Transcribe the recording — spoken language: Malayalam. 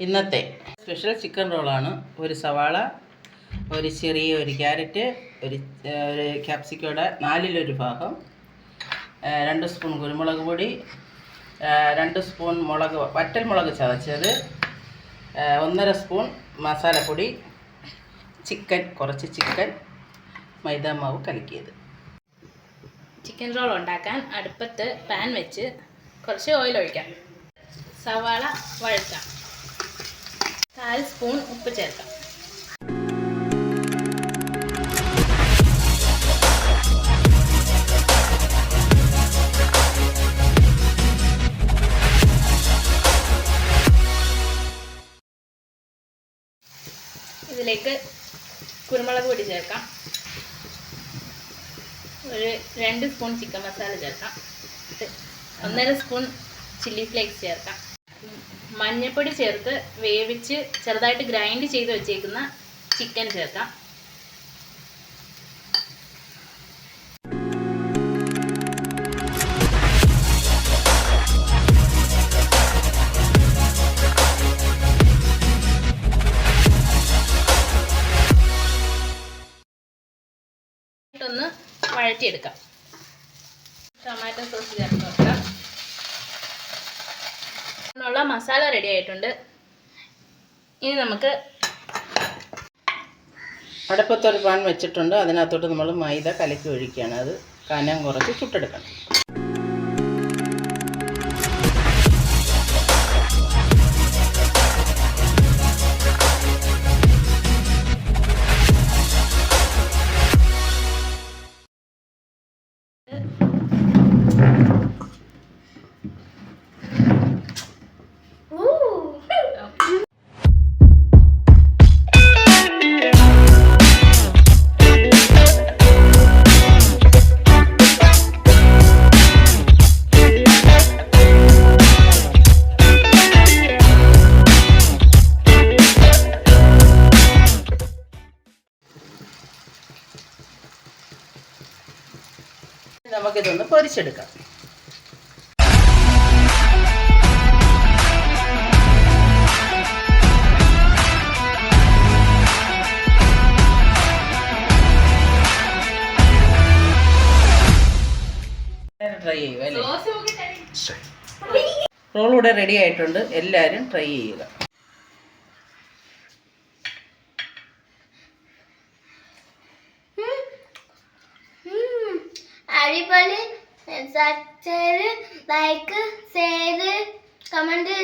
ഇന്നത്തെ സ്പെഷ്യൽ ചിക്കൻ റോളാണ്. ഒരു സവാള, ഒരു ചെറിയ ക്യാരറ്റ്, ഒരു ക്യാപ്സിക്കോയുടെ 4/1 ഭാഗം, 2 സ്പൂൺ കുരുമുളക് പൊടി, 2 സ്പൂൺ വറ്റൽ മുളക് ചതച്ചത്, 1.5 സ്പൂൺ മസാലപ്പൊടി, കുറച്ച് ചിക്കൻ, മൈദാമാവ് കലക്കിയത്. ചിക്കൻ റോൾ ഉണ്ടാക്കാൻ അടുപ്പത്ത് പാൻ വെച്ച് കുറച്ച് ഓയിൽ ഒഴിക്കാം. സവാള വഴറ്റാം. 1/4 സ്പൂൺ ഉപ്പ് ചേർക്കാം. ഇതിലേക്ക് കുരുമുളക് പൊടി ചേർക്കാം. ഒരു 2 സ്പൂൺ ചിക്കൻ മസാല ചേർക്കാം. 1.5 സ്പൂൺ ചില്ലി ഫ്ലേക്സ് ചേർക്കാം. മഞ്ഞൾപ്പൊടി ചേർത്ത് വേവിച്ച് ചെറുതായിട്ട് ഗ്രൈൻഡ് ചെയ്ത് വെച്ചേക്കുന്ന ചിക്കൻ ചേർക്കാം. ഒന്ന് വഴറ്റിയെടുക്കാം. ടൊമാറ്റോ സോസ് ചേർത്ത് വെക്കാം. ഉള്ള മസാല റെഡി ആയിട്ടുണ്ട്. ഇനി നമുക്ക് അടുപ്പത്തൊരു പാൻ വെച്ചിട്ടുണ്ട്. അതിനകത്തോട്ട് നമ്മൾ മൈദ കലക്കി ഒഴിക്കുകയാണ്. അത് കനം കുറച്ച് ചുട്ടെടുക്കണം. നമുക്കിതൊന്ന് പൊരിച്ചെടുക്കാം. ട്രൈ ചെയ്യുക അല്ലേ? റോൾ ഇവിടെ റെഡി ആയിട്ടുണ്ട്. എല്ലാവരും ട്രൈ ചെയ്യുക. അടിപൊളി. Like, share, comment